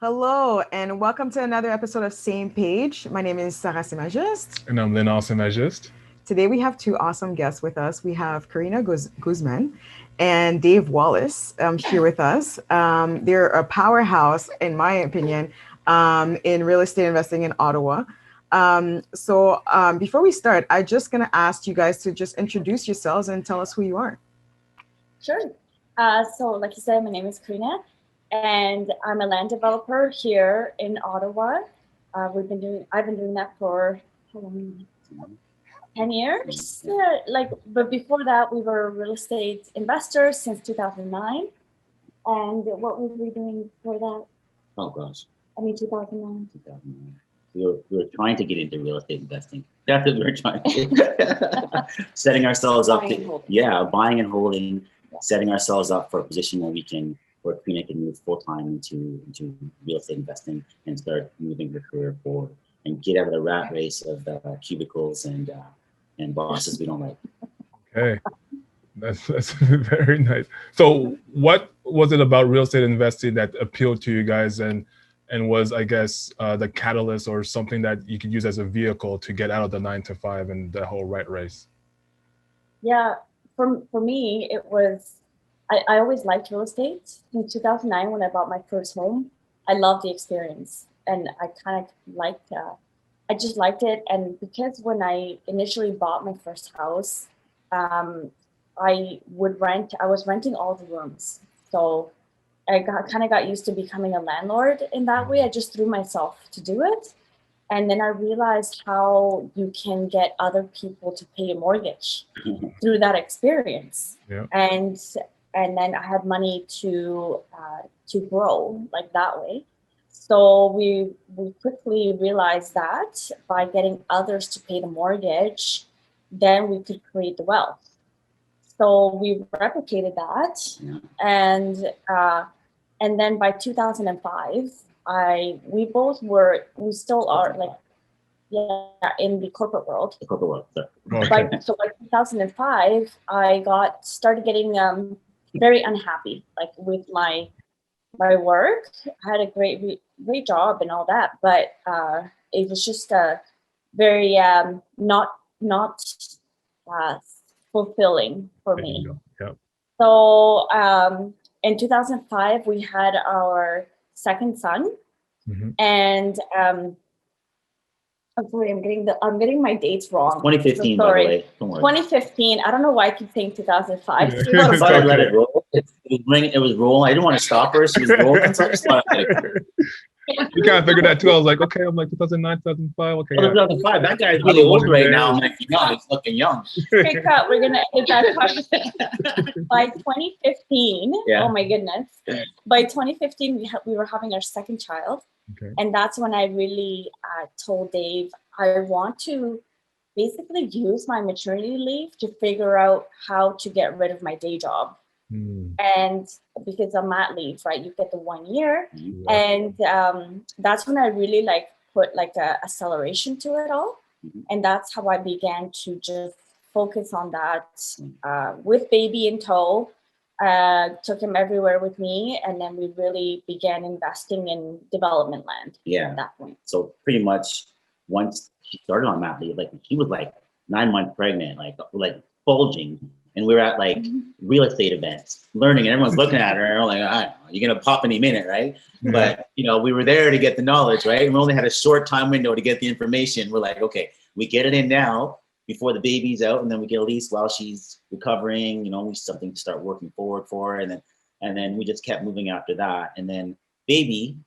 Hello, and welcome to another episode of Same Page. My name is Sarah Simagist. And I'm Lynn also Magist. Today we have two awesome guests with us. We have Karina Guzman and Dave Wallace here with us. They're a powerhouse, in my opinion, in real estate investing in Ottawa. Before we start, I'm just going to ask you guys to just introduce yourselves and tell us who you are. Sure. So, like you said, my name is Karina, and I'm a land developer here in Ottawa. I've been doing that for how long? 10 years. But before that, we were real estate investors since 2009. And what were we doing before that? Oh gosh, 2009. 2009. We were trying to get into real estate investing. That's what we were trying to. Setting ourselves up buying and holding, setting ourselves up for a position where Karina can move full time into real estate investing and start moving her career forward and get out of the rat race of cubicles and bosses we don't like. Okay, that's very nice. So, what was it about real estate investing that appealed to you guys and was, I guess, the catalyst or something that you could use as a vehicle to get out of the 9 to 5 and the whole rat race? Yeah, for me, it was, I always liked real estate. In 2009, when I bought my first home, I loved the experience, and I kind of I just liked it. And because when I initially bought my first house, I was renting all the rooms. So I got used to becoming a landlord in that way. I just threw myself to do it. And then I realized how you can get other people to pay a mortgage through that experience. Yeah. And then I had money to grow like that way. So we quickly realized that by getting others to pay the mortgage, then we could create the wealth. So we replicated that, and then by 2005, we still are in the corporate world. The corporate world. Okay. So by 2005, I started getting very unhappy, like with my work. I had a great job and all that, but it was just very not uh, fulfilling for There me. you go. Yep. So in 2005, we had our second son, Mm-hmm. and I'm sorry, I'm getting my dates wrong. 2015, So by the way. Don't worry. 2015. I don't know why I keep saying 2005. Yeah. I thought I'd let it roll. It was ringing. It was rolling. I didn't want to stop her. She was rolling. So I just thought I'd let it go. You kind of figured that too. I was like, okay, I'm like 2009, 2005. Okay. Oh, Yeah. 2005. That guy's really old right now. I'm like, young. He's looking young. Okay, cut. We're gonna edit that part. By 2015, Yeah. oh my goodness. By 2015, we were having our second child, Okay. and that's when I really told Dave I want to basically use my maternity leave to figure out how to get rid of my day job. And because I'm mat leave, right? You get the 1 year, Mhm. and that's when I really put a acceleration to it all, and that's how I began to just focus on that with baby in tow. Took him everywhere with me, and then we really began investing in development land. Yeah. At that point. So pretty much once she started on mat leave, like she was like 9 months pregnant, like bulging. And we were at real estate events, learning, and everyone's looking at her. And we're like, I don't know, you're gonna pop any minute, right? Yeah. But we were there to get the knowledge, right? And we only had a short time window to get the information. We're like, okay, we get it in now before the baby's out, and then we get at least while she's recovering. We something to start working forward for, and then we just kept moving after that. And then baby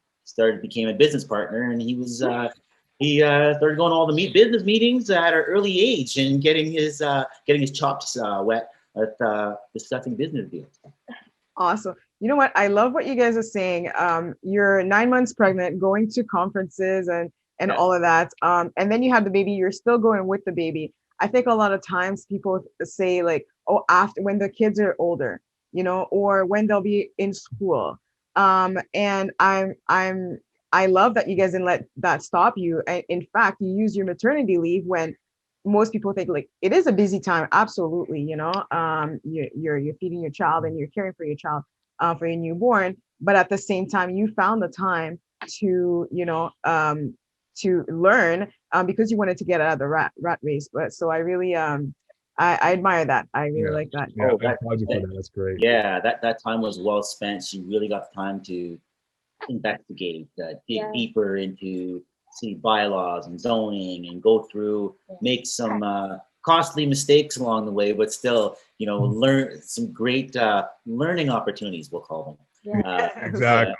became a business partner, and he started going to all the business meetings at an early age and getting his chops wet at discussing business deals. Awesome. You know what? I love what you guys are saying. You're 9 months pregnant, going to conferences and Yeah. all of that. And then you have the baby, you're still going with the baby. I think a lot of times people say like, oh, after when the kids are older, or when they'll be in school. And I love that you guys didn't let that stop you. And in fact, you use your maternity leave when most people think like it is a busy time. Absolutely. You're feeding your child and you're caring for your child, for your newborn. But at the same time, you found the time to, to learn, because you wanted to get out of the rat race. But so I really, I admire that. I really like that. Yeah, Oh, I applaud you for that. That's great. Yeah, that time was well spent. She really got the time to investigate, dig deeper into city bylaws and zoning, and go through, make some costly mistakes along the way, but still, learn some great learning opportunities, we'll call them. Exactly.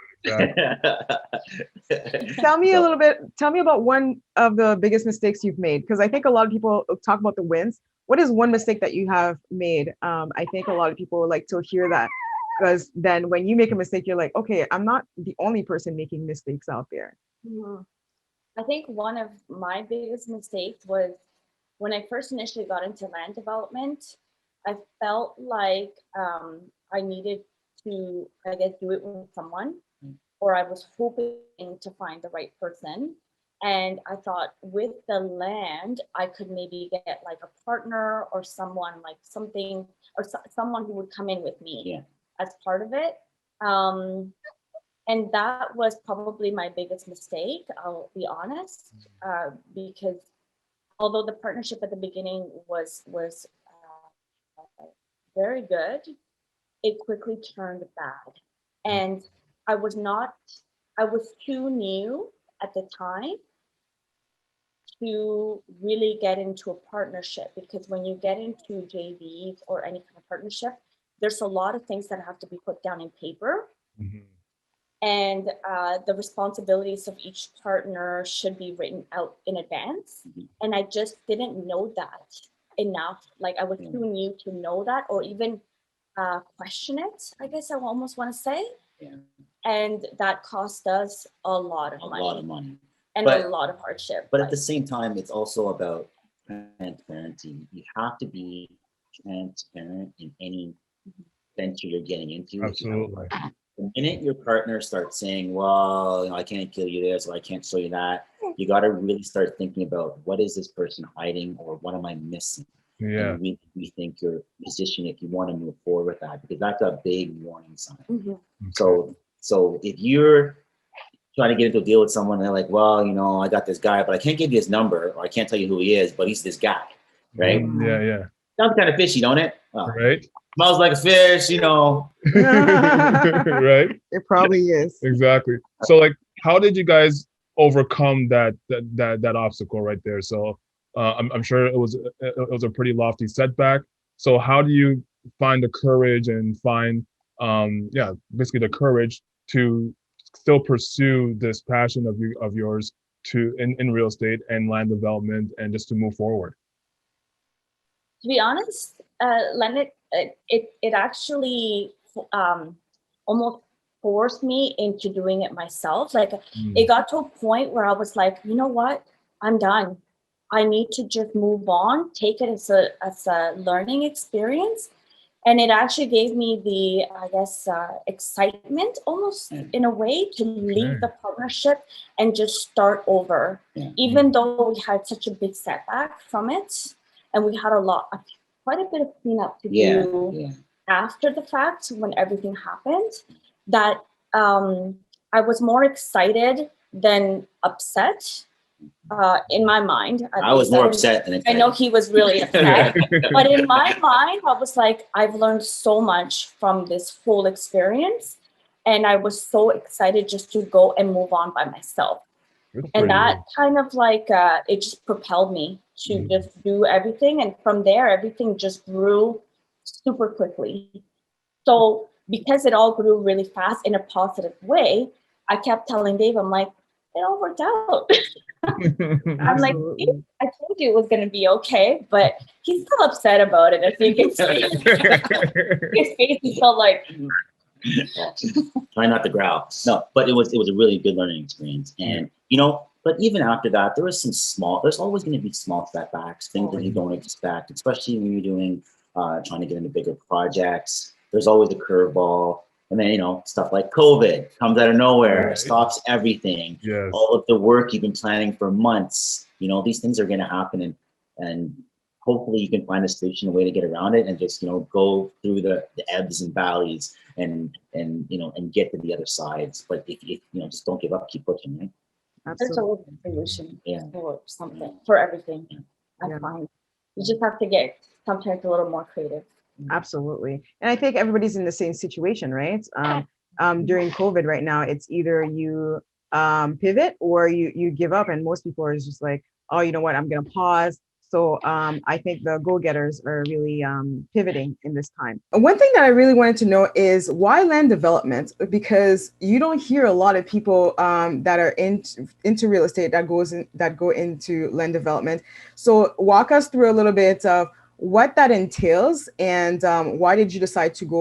Tell me about one of the biggest mistakes you've made, because I think a lot of people talk about the wins. What is one mistake that you have made? I think a lot of people would like to hear that, because then when you make a mistake, you're like, okay, I'm not the only person making mistakes out there. I think one of my biggest mistakes was when I first initially got into land development. I felt like I needed to, I guess, do it with someone, or I was hoping to find the right person. And I thought with the land, I could maybe get like a partner or someone, like something, or someone who would come in with me as part of it. And that was probably my biggest mistake, I'll be honest, because although the partnership at the beginning was very good, it quickly turned bad. And I was too new at the time to really get into a partnership, because when you get into JVs or any kind of partnership, there's a lot of things that have to be put down in paper. And the responsibilities of each partner should be written out in advance. And I just didn't know that enough. Like I was too new to know that, or even question it, I guess I almost want to say. And that cost us a lot of money. And a lot of hardship. But at the same time, it's also about transparency. You have to be transparent in any venture you're getting into. Absolutely. The minute your partner starts saying, well, I can't give you this, or I can't show you that, you got to really start thinking about, what is this person hiding, or what am I missing? Yeah. And really rethink your position if you want to move forward with that, because that's a big warning sign. So if you're trying to get into a deal with someone, and they're like, well, I got this guy, but I can't give you his number, or I can't tell you who he is, but he's this guy, right? Yeah. Sounds kind of fishy, don't it? Right. Smells like a fish, Right. It probably is. Exactly. So, like, how did you guys overcome that obstacle right there? So, I'm sure it was a pretty lofty setback. So, how do you find the courage and find, basically the courage to still pursue this passion of yours in real estate and land development, and just to move forward? To be honest, Leonard, it actually almost forced me into doing it myself. Like it got to a point where I was like, you know what, I'm done. I need to just move on, take it as a learning experience. And it actually gave me the, I guess, excitement almost in a way to leave the partnership and just start over. Even though we had such a big setback from it, and we had quite a bit of cleanup to do after the fact when everything happened, that I was more excited than upset. In my mind, I was more upset than excited. I know he was really upset, but in my mind, I was like, I've learned so much from this whole experience, and I was so excited just to go and move on by myself. And that kind of like it just propelled me to just do everything, and from there, everything just grew super quickly. So because it all grew really fast in a positive way, I kept telling Dave, I'm like, it all worked out. I'm like, I told you it was going to be okay, but he's still upset about it. I think his face is still like. Try not to growl. No, but it was a really good learning experience, and but even after that, there's always going to be small setbacks, things that you don't expect, especially when you're doing trying to get into bigger projects. There's always a curveball. And then, stuff like COVID comes out of nowhere, stops everything. All of the work you've been planning for months, these things are going to happen. And hopefully you can find a solution, a way to get around it, and just, you know, go through the ebbs and valleys and you know, and get to the other sides. But if you know, just don't give up, keep pushing, right? There's Absolutely. always a solution Yeah. for something, for everything. I Yeah. find you just have to get sometimes a little more creative. Absolutely. And I think everybody's in the same situation, right? During COVID right now, it's either you pivot or you give up. And most people are just like, oh, you know what, I'm going to pause. So I think the go-getters are really pivoting in this time. One thing that I really wanted to know is why land development? Because you don't hear a lot of people that are into real estate that go into land development. So walk us through a little bit of what that entails and why did you decide to go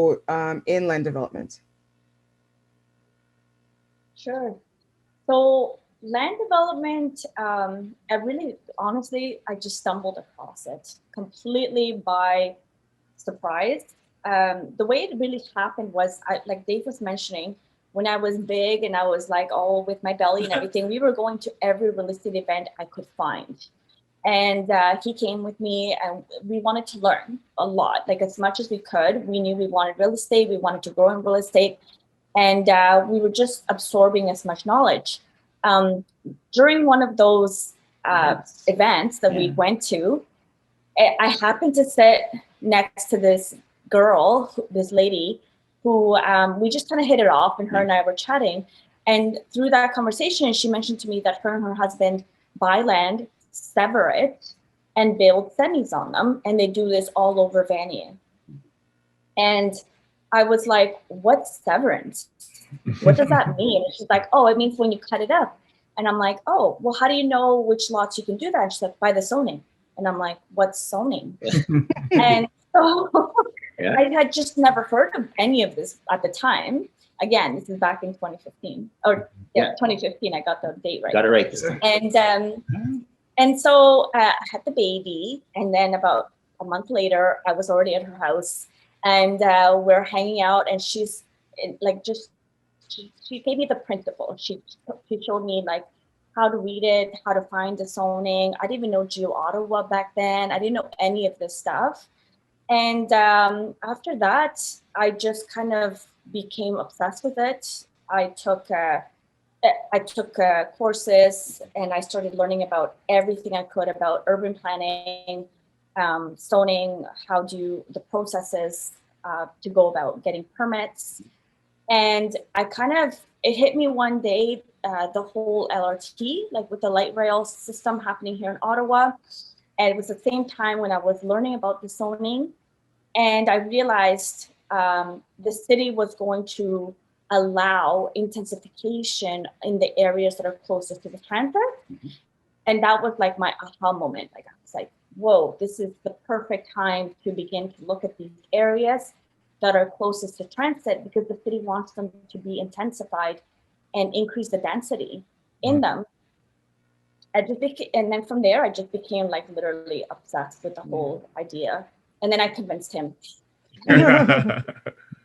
in land development? Sure. So land development, I really, honestly, I just stumbled across it completely by surprise. The way it really happened was, like Dave was mentioning, when I was big and I was like, oh, with my belly and everything, we were going to every real estate event I could find. And he came with me and we wanted to learn a lot, like as much as we could. We knew we wanted real estate, we wanted to grow in real estate. And we were just absorbing as much knowledge. During one of those events that we went to, I happened to sit next to this girl, this lady, who we just kind of hit it off, and her and I were chatting. And through that conversation, she mentioned to me that her and her husband buy land, sever it, and build semis on them. And they do this all over Vanier. And I was like, what's severance? What does that mean? And she's like, oh, it means when you cut it up. And I'm like, oh, well, how do you know which lots you can do that? And she's like, by the zoning. And I'm like, what's zoning? And so I had just never heard of any of this at the time. Again, this is back in 2015. Or 2015, I got the date right. Got it right this time. And so I had the baby. And then about a month later, I was already at her house. And we're hanging out, and she's like, she gave me the principle. She showed me like how to read it, how to find the zoning. I didn't even know Geo Ottawa back then. I didn't know any of this stuff. And after that, I just kind of became obsessed with it. I took courses, and I started learning about everything I could about urban planning, zoning, how do the processes to go about getting permits. And it hit me one day, the whole LRT, like with the light rail system happening here in Ottawa. And it was the same time when I was learning about the zoning. And I realized the city was going to allow intensification in the areas that are closest to the transit. Mm-hmm. And that was like my aha moment. Like I was like, whoa, this is the perfect time to begin to look at these areas that are closest to transit, because the city wants them to be intensified and increase the density in them. And then from there, I just became like literally obsessed with the whole idea. And then I convinced him.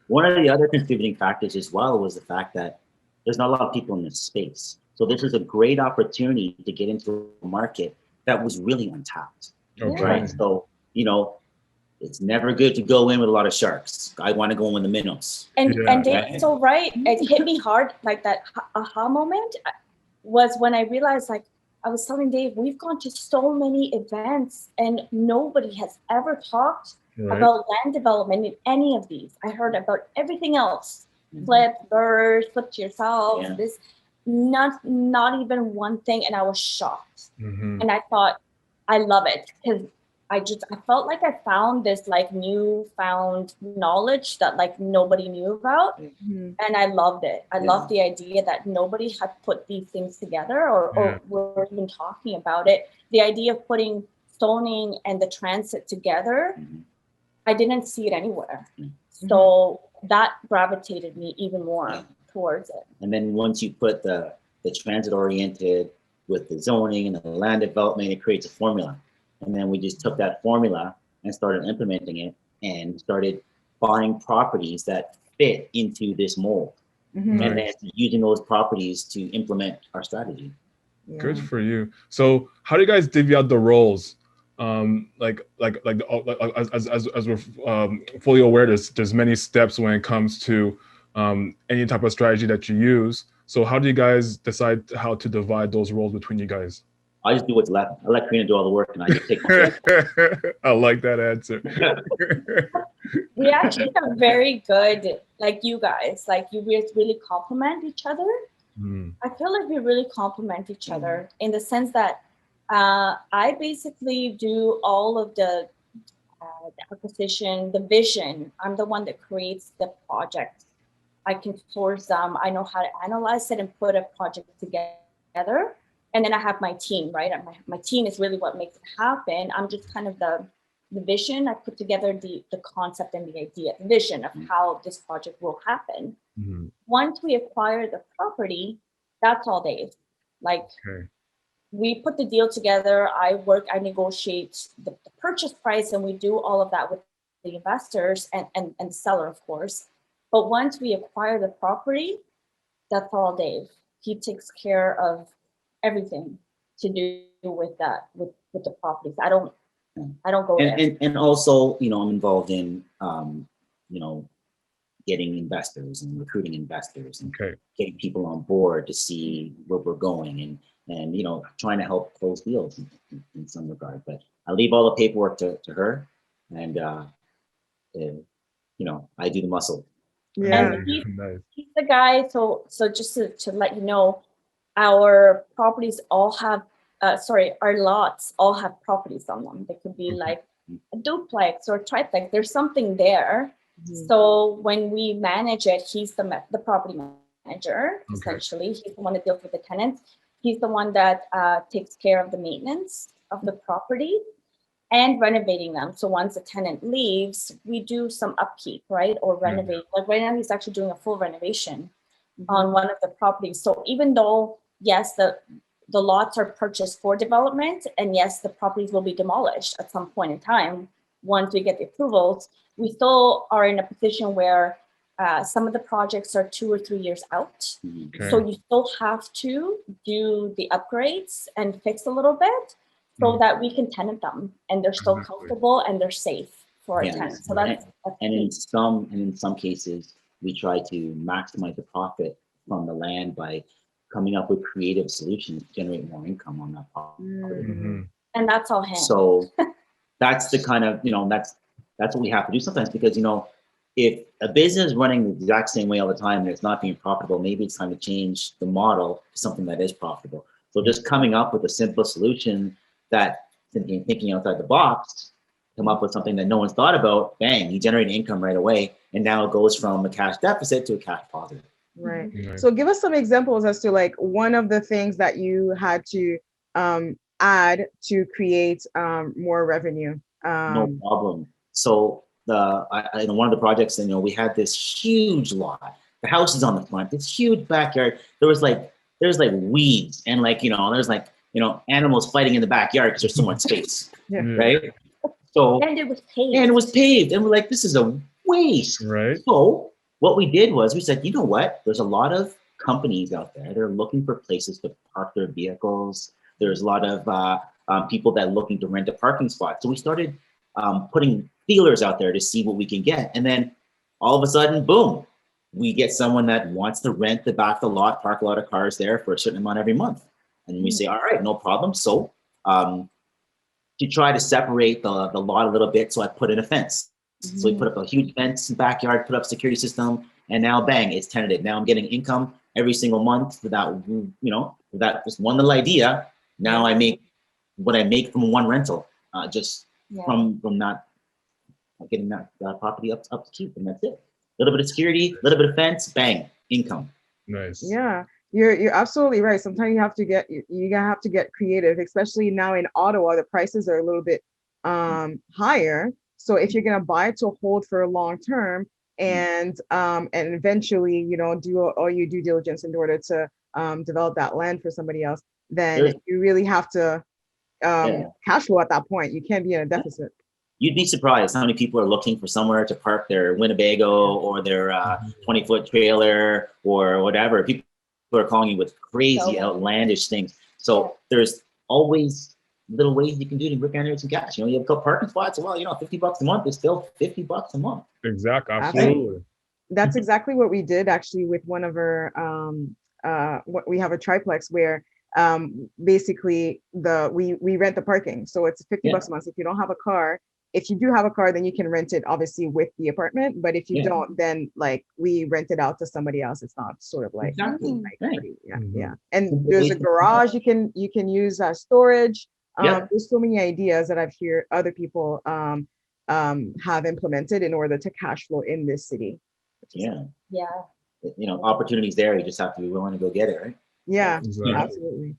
One of the other contributing factors as well was the fact that there's not a lot of people in this space. So this is a great opportunity to get into a market that was really untapped, right? So, you know, it's never good to go in with a lot of sharks. I want to go in with the minnows. And Dave's so right. It hit me hard, like that aha moment was when I realized, like, I was telling Dave, we've gone to so many events and nobody has ever talked about land development in any of these. I heard about everything else. Flip, burst, flip to yourself, this, not even one thing. And I was shocked. And I thought, I love it, because I felt like I found this like newfound knowledge that like nobody knew about. And I loved it. I loved the idea that nobody had put these things together or were even talking about it. The idea of putting zoning and the transit together, I didn't see it anywhere. So that gravitated me even more towards it. And then once you put the transit oriented with the zoning and the land development, it creates a formula. And then we just took that formula and started implementing it and started buying properties that fit into this mold. And then using those properties to implement our strategy. Good for you. So how do you guys divvy out the roles as we're fully aware, there's many steps when it comes to any type of strategy that you use. So how do you guys decide how to divide those roles between you guys? I just do what's left. I let Karina do all the work, and I just take my I like that answer. We actually are very good, like you guys, like you guys really complement each other. I feel like we really complement each other in the sense that I basically do all of the acquisition, the vision. I'm the one that creates the project. I can source them. I know how to analyze it and put a project together. And then I have my team, right? My team is really what makes it happen. I'm just kind of the vision. I put together the concept and the idea, the vision of how this project will happen. Once we acquire the property, that's all Dave. Like, we put the deal together. I negotiate the purchase price, and we do all of that with the investors and the seller, of course. But once we acquire the property, that's all Dave. He takes care of everything to do with that, with the properties. I don't go there. And also, I'm involved in, getting investors and recruiting investors and getting people on board to see where we're going and trying to help close deals in some regard. But I leave all the paperwork to her, and I do the muscle. Yeah, and he's the guy. So just to let you know, our properties all have our lots all have properties on them. They could be like a duplex or a triplex. There's something there. So when we manage it, he's the property manager, essentially. He's the one that deals with the tenants. He's the one that takes care of the maintenance of the property and renovating them. So once a tenant leaves, we do some upkeep, right? Or renovate. Like right now, he's actually doing a full renovation on one of the properties. So even though, yes, the lots are purchased for development, and yes, the properties will be demolished at some point in time, once we get the approvals, we still are in a position where some of the projects are 2 or 3 years out. So you still have to do the upgrades and fix a little bit so that we can tenant them and they're still comfortable and they're safe for our tenants. So that's and in some cases, we try to maximize the profit from the land by coming up with creative solutions to generate more income on that property. And that's all him. So that's the kind of, that's what we have to do sometimes, because, if a business is running the exact same way all the time and it's not being profitable, maybe it's time to change the model to something that is profitable. So just coming up with a simple solution that, thinking outside the box, come up with something that no one's thought about, bang, you generate income right away. And now it goes from a cash deficit to a cash positive. Right. So give us some examples as to like one of the things that you had to add to create more revenue. No problem. So in one of the projects, we had this huge lot. The house is on the front, this huge backyard. There's like weeds and there's animals fighting in the backyard because there's so much space, right? So and it was paved, and we're like, this is a waste, right? So what we did was we said, you know what? There's a lot of companies out there. They're looking for places to park their vehicles. There's a lot of people that are looking to rent a parking spot. So we started putting feelers out there to see what we can get. And then all of a sudden, boom, we get someone that wants to rent the back of the lot, park a lot of cars there for a certain amount every month. And we say, all right, no problem. So to try to separate the lot a little bit, so I put in a fence. So we put up a huge fence in the backyard, put up a security system, and now bang, it's tenanted. Now I'm getting income every single month without just one little idea. Now I make what I make from one rental, from not getting that property up to keep, and that's it. A little bit of security, a little bit of fence, bang, income. Nice. Yeah, you're absolutely right. Sometimes you have to get creative, especially now in Ottawa. The prices are a little bit higher. So if you're gonna buy it to hold for a long term and eventually, do all your due diligence in order to develop that land for somebody else, then you really have to cash flow at that point. You can't be in a deficit. You'd be surprised how many people are looking for somewhere to park their Winnebago or their 20-foot trailer or whatever. People are calling you with crazy, outlandish things. So there's always little ways you can do to generate some cash. You know, you have a couple parking spots. Well, you know, $50 a month is still $50 a month. Exactly. Absolutely. That's exactly what we did actually with one of our what we have a triplex where basically we rent the parking, so it's $50 a month. If you don't have a car, if you do have a car, then you can rent it obviously with the apartment, but if you don't, then like we rent it out to somebody else. It's not sort of like, free. Yeah. And there's a garage you can use storage. There's so many ideas that I've heard other people have implemented in order to cash flow in this city. Yeah. You know, opportunities there. You just have to be willing to go get it, right? Yeah, Exactly. absolutely.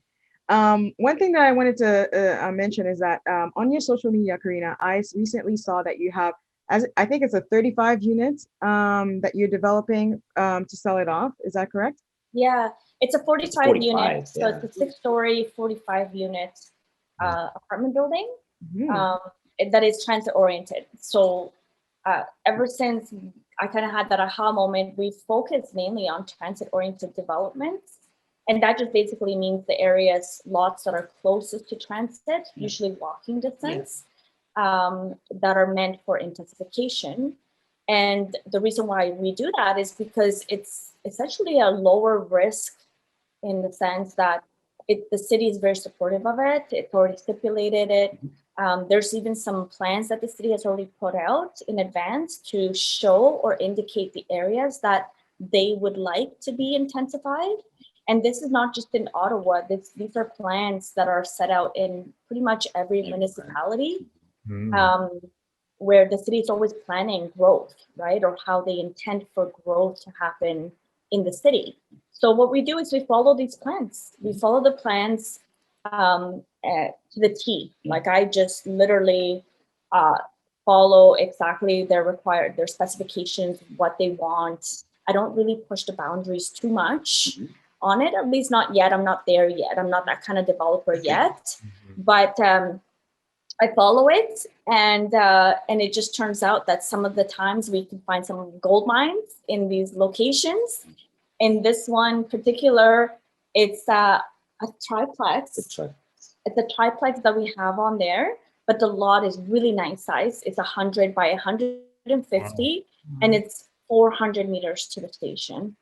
One thing that I wanted to mention is that on your social media, Karina, I recently saw that you have, as I think it's a 35 units that you're developing to sell it off. Is that correct? Yeah, it's a 45 unit. So yeah. it's a 6-story, 45 unit apartment building Mhm. that is transit oriented. So ever since I kind of had that aha moment, we focused mainly on transit oriented development. And that just basically means the areas, lots that are closest to transit, usually walking distance, that are meant for intensification. And the reason why we do that is because it's essentially a lower risk in the sense that the city is very supportive of it. It's already stipulated it. There's even some plans that the city has already put out in advance to show or indicate the areas that they would like to be intensified. And this is not just in Ottawa. These are plans that are set out in pretty much every municipality, where the city is always planning growth, right? Or how they intend for growth to happen in the city. So what we do is we follow these plans. We follow the plans to the T. Like I just literally follow exactly their specifications, what they want. I don't really push the boundaries too much on it, at least not yet. I'm not there yet. I'm not that kind of developer yet, but I follow it, and it just turns out that some of the times we can find some gold mines in these locations. In this one particular, it's a triplex. It's a triplex that we have on there, but the lot is really nice size. It's 100 by 150, and it's 400 meters to the station.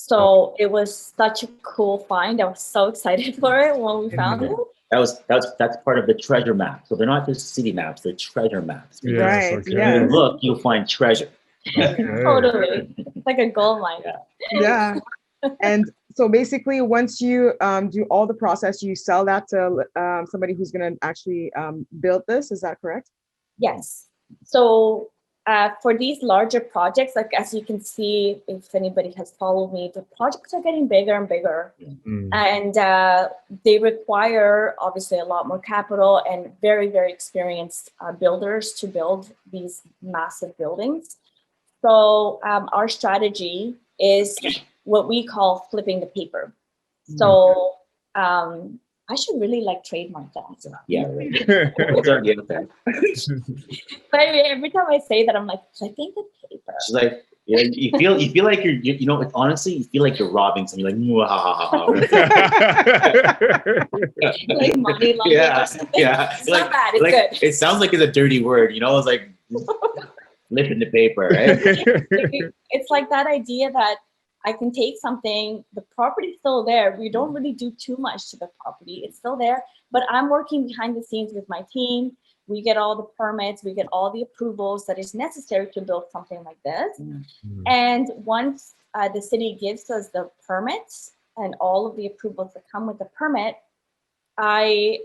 So it was such a cool find. I was so excited for it when we found it. That's part of the treasure map. So they're not just city maps; they're treasure maps. Right. If you look, you'll find treasure. Totally, it's like a gold mine. Yeah. And so basically, once you do all the process, you sell that to somebody who's going to actually build this. Is that correct? Yes. So for these larger projects, like as you can see, if anybody has followed me, the projects are getting bigger and bigger. And they require obviously a lot more capital and very, very experienced builders to build these massive buildings. So our strategy is what we call flipping the paper. So I should really like trademark that. Yeah, right. But every time I say that, I'm like, flipping the paper. She's like, yeah, you feel like you know, honestly, you feel like you're robbing something. You're like, like money laundering or something. It's not bad. It's good. It sounds like it's a dirty word, you know. It's like flipping the paper, right? It's like that idea that I can take something, the property's still there. We don't really do too much to the property. It's still there, but I'm working behind the scenes with my team. We get all the permits, we get all the approvals that is necessary to build something like this. And once the city gives us the permits and all of the approvals that come with the permit, I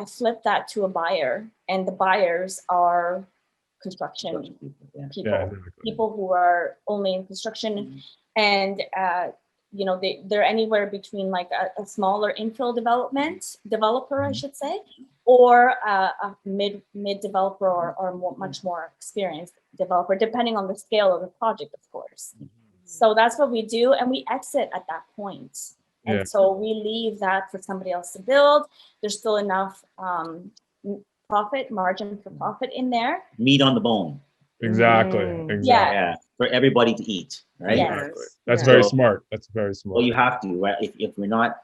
flip that to a buyer, and the buyers are construction people who are only in construction. And you know, they're anywhere between like a smaller infill developer, I should say, or a mid developer or much more experienced developer, depending on the scale of the project, of course. So that's what we do, and we exit at that point. And so we leave that for somebody else to build. There's still enough margin for profit in there. Meat on the bone. Exactly. Yeah, for everybody to eat, right? Yes. Exactly. That's very smart. That's very smart. Well, you have to, right? If we're not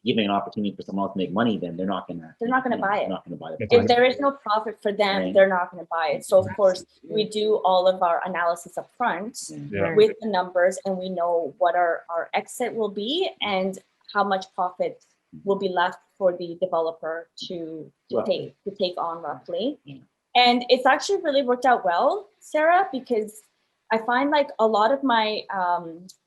giving an opportunity for someone else to make money, then they're not gonna buy it. Not gonna buy it. If there is no profit for them, Right. they're not going to buy it. So of course, we do all of our analysis up front Yeah. with the numbers, and we know what our exit will be and how much profit will be left for the developer to take on roughly. Yeah. And it's actually really worked out well, Sarah, because I find like a lot of my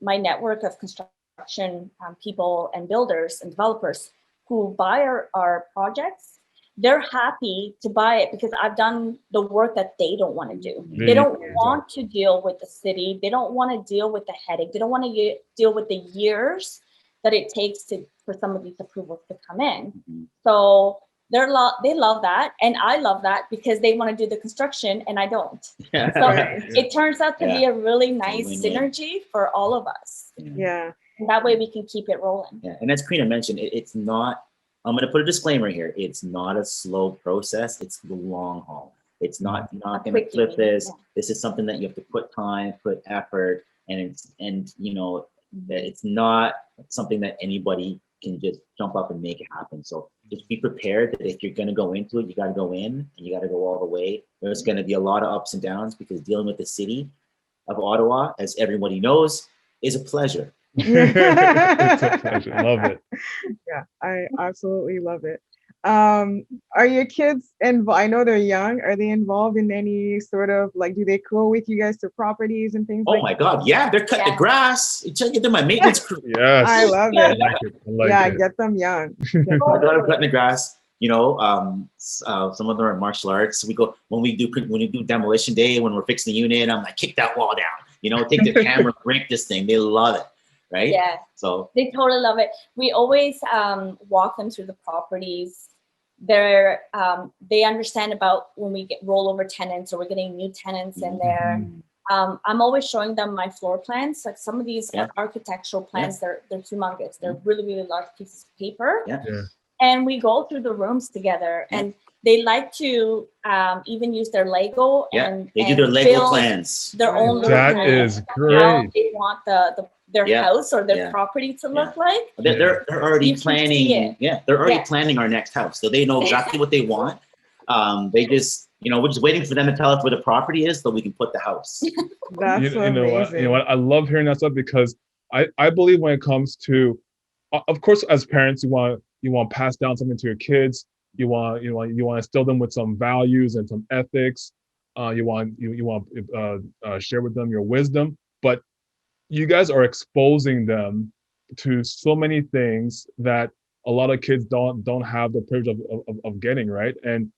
my network of construction people and builders and developers who buy our projects, they're happy to buy it because I've done the work that they don't want to do. They don't want to deal with the city. They don't want to deal with the headache. They don't want to deal with the years that it takes for some of these approvals to come in. So they love that, and I love that because they want to do the construction and I don't. So it turns out to be a really nice synergy for all of us. Yeah. And that way we can keep it rolling. Yeah, and as Karina mentioned, it's not. I'm going to put a disclaimer here. It's not a slow process. It's the long haul. It's not. You're not going to flip this. Yeah. This is something that you have to put time, put effort, and you know that it's not something that anybody can just jump up and make it happen. So just be prepared that if you're going to go into it, you got to go in and you got to go all the way. There's going to be a lot of ups and downs because dealing with the city of Ottawa, as everybody knows, is a pleasure. It's a pleasure. Love it. Yeah, I absolutely love it. Are your kids involved? I know they're young. Are they involved in any sort of like, do they go with you guys to properties and things? Oh my God, yeah, they're cutting the grass. They're my maintenance crew. Yes, I love it. I like it. Get them young. My daughter cutting the grass. You know, some of them are martial arts. We go when we do demolition day, when we're fixing the unit. I'm like, kick that wall down. You know, take the hammer, break this thing. They love it. Right? Yeah. So they totally love it. We always walk them through the properties. They understand about when we get rollover tenants or we're getting new tenants in there. I'm always showing them my floor plans. Like some of these architectural plans, they're humongous. They're really, really large pieces of paper. Yeah. And we go through the rooms together and they like to even use their Lego and they do their Lego plans. Their own that is great. How they want their house or their property to look like. They're already planning. Yeah, they're already planning our next house, so they know exactly what they want. They just, we're just waiting for them to tell us where the property is, so we can put the house. That's amazing. You know what? I love hearing that stuff because I believe when it comes to, of course, as parents, you want to pass down something to your kids. You want to instill them with some values and some ethics. You want share with them your wisdom, but you guys are exposing them to so many things that a lot of kids don't have the privilege of getting, right? And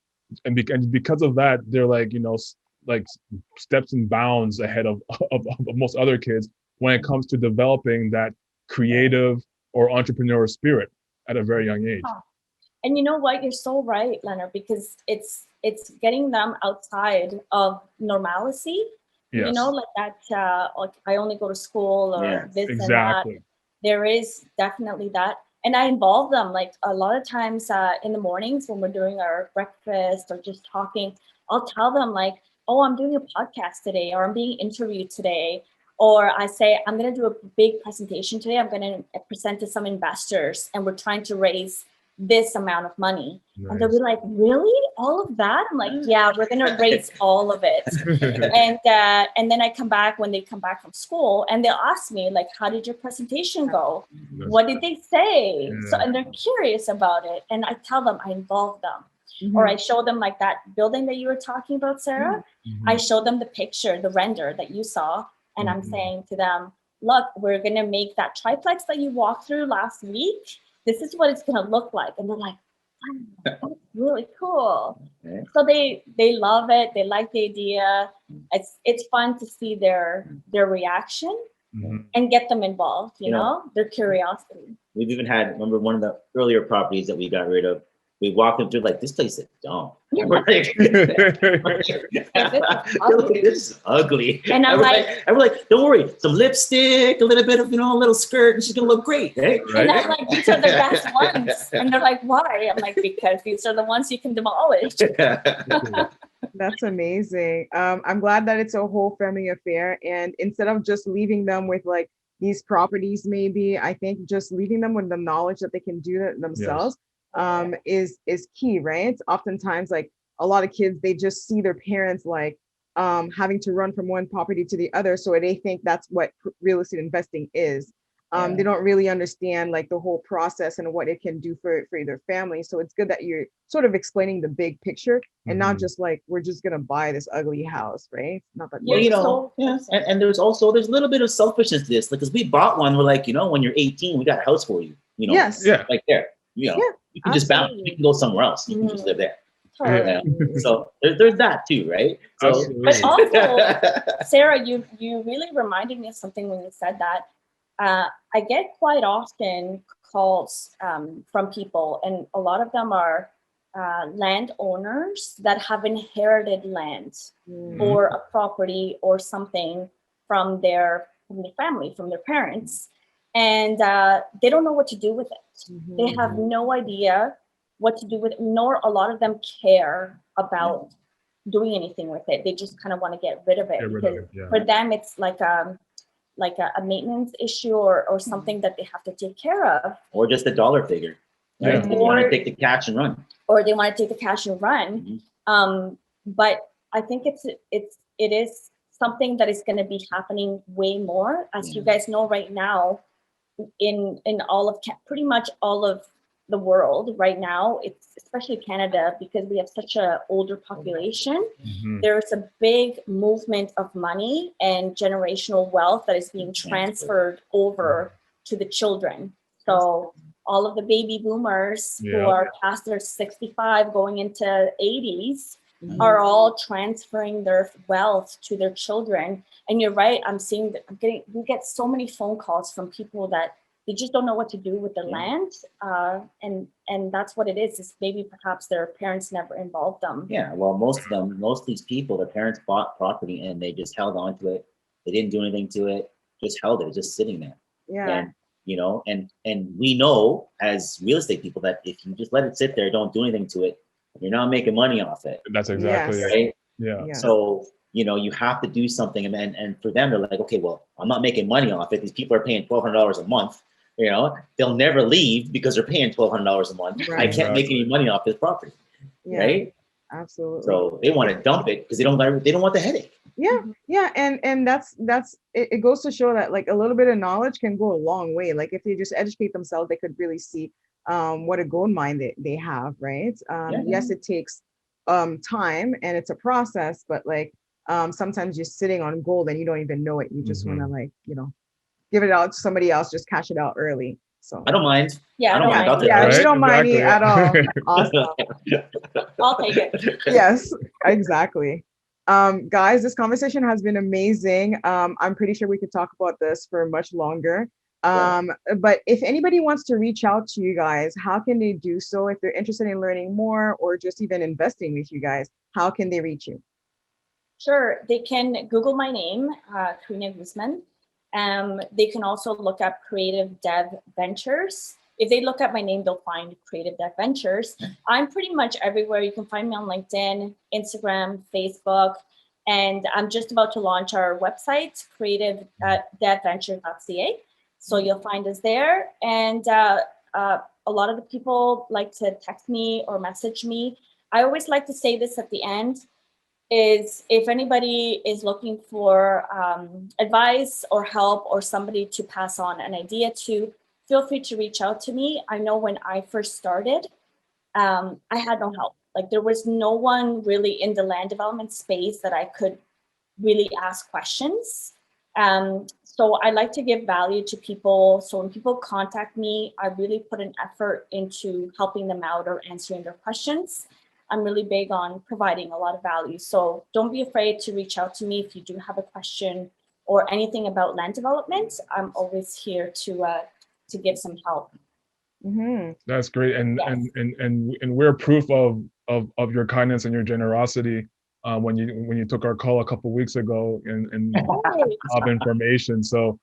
because of that, they're like steps and bounds ahead of most other kids when it comes to developing that creative or entrepreneurial spirit at a very young age. And you know what? You're so right, Leonard, because it's getting them outside of normalcy. Yes. Like that, like I only go to school or this and that. There is definitely that. And I involve them like a lot of times in the mornings when we're doing our breakfast or just talking, I'll tell them like, oh, I'm doing a podcast today or I'm being interviewed today. Or I say, I'm going to do a big presentation today. I'm going to present to some investors and we're trying to raise this amount of money. Nice. And they'll be like, really? All of that? I'm like, yeah, we're going to raise all of it. And then I come back when they come back from school and they'll ask me like, how did your presentation go? What did they say? Yeah. So, and they're curious about it. And I tell them, I involve them. Mm-hmm. Or I show them like that building that you were talking about, Sarah. Mm-hmm. I show them the picture, the render that you saw. And I'm saying to them, look, we're going to make that triplex that you walked through last week. This is what it's going to look like. And they're like, wow, that's really cool. Okay. So they love it. They like the idea. It's fun to see their reaction and get them involved, you know, their curiosity. We've even had, remember one of the earlier properties that we got rid of, we walked them through like, this place is dumb. Like, this is ugly. And I'm like, don't worry, some lipstick, a little bit of, a little skirt, and she's gonna look great, right? And I'm like, these are the best ones. And they're like, why? I'm like, because these are the ones you can demolish. That's amazing. I'm glad that it's a whole family affair. And instead of just leaving them with like, these properties maybe, I think just leaving them with the knowledge that they can do it themselves is key, right? Oftentimes, like a lot of kids, they just see their parents like having to run from one property to the other, so they think that's what real estate investing is. They don't really understand like the whole process and what it can do for their family. So it's good that you're sort of explaining the big picture and not just like we're just gonna buy this ugly house, right? Not that. Well, you know, and there's a little bit of selfishness to this, because we bought one. We're like, you know, when you're 18, we got a house for you. You know, Yes. like there. You know, you can just bounce. You can go somewhere else. You can just live there. So there's that too, right? So, but also, Sarah, you really reminded me of something when you said that. I get quite often calls from people, and a lot of them are landowners that have inherited land or a property or something from their family, from their parents, and they don't know what to do with it. They have no idea what to do with it, nor a lot of them care about doing anything with it. They just kind of want to get rid of it, because for them it's like a maintenance issue or something that they have to take care of, or just a dollar figure, right? They want to take the cash and run, or they want to take the cash and run. But I think it is something that is going to be happening way more, as you guys know right now, in all of pretty much all of the world right now. It's especially Canada, because we have such a older population. There's a big movement of money and generational wealth that is being transferred over to the children. So all of the baby boomers who are past their 65 going into 80s are all transferring their wealth to their children. And you're right, we get so many phone calls from people that they just don't know what to do with their land. And that's what it is maybe perhaps their parents never involved them. Yeah, well, most of these people, their parents bought property and they just held on to it. They didn't do anything to it, just held it, just sitting there. And, you know, and we know as real estate people that if you just let it sit there, don't do anything to it, you're not making money off it. That's exactly it. Right? So, you know, you have to do something. And for them, they're like, okay, well, I'm not making money off it. These people are paying $1,200 a month. You know, they'll never leave because they're paying $1,200 a month. I can't make any money off this property, right? Absolutely. So they want to dump it because they don't want the headache. And that's it goes to show that like a little bit of knowledge can go a long way. Like if they just educate themselves, they could really see what a gold mine they have, right? Yes, it takes time and it's a process, but like sometimes you're sitting on gold and you don't even know it. You just want to like, you know, give it out to somebody else, just cash it out early. So I don't mind. I don't mind. You don't mind me at all. Awesome. I'll take it. Yes, exactly. Guys, this conversation has been amazing. I'm pretty sure we could talk about this for much longer. But if anybody wants to reach out to you guys, how can they do so? If they're interested in learning more or just even investing with you guys, how can they reach you? Sure, they can Google my name, Karina Guzman. They can also look up creative.dev.ventures. If they look up my name, they'll find creative.dev.ventures. I'm pretty much everywhere. You can find me on LinkedIn, Instagram, Facebook, and I'm just about to launch our website, creative.devventures.ca. So you'll find us there. And a lot of the people like to text me or message me. I always like to say this at the end, is if anybody is looking for advice or help or somebody to pass on an idea to, feel free to reach out to me. I know when I first started, I had no help. Like there was no one really in the land development space that I could really ask questions. So I like to give value to people. So when people contact me, I really put an effort into helping them out or answering their questions. I'm really big on providing a lot of value. So don't be afraid to reach out to me if you do have a question or anything about land development. I'm always here to give some help. That's great. And we're proof of your kindness and your generosity when you took our call a couple of weeks ago and of information. So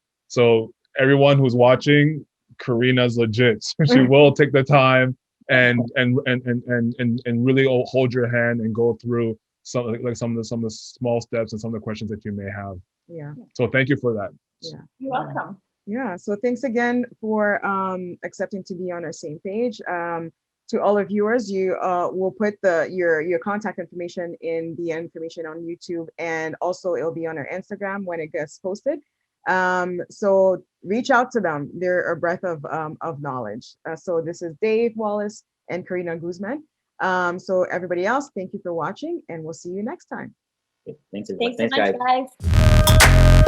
everyone who's watching, Karina's legit. She will take the time and really hold your hand and go through some of the small steps and some of the questions that you may have. Yeah. So thank you for that. Yeah. You're welcome. Yeah. So thanks again for accepting to be on our same page. To all our viewers, you will put your contact information in the information on YouTube, and also it'll be on our Instagram when it gets posted. So reach out to them. They're a breath of knowledge. So this is Dave Wallace and Karina Guzman. So everybody else, thank you for watching, and we'll see you next time. Thanks, Thanks so thanks, much, guys. guys.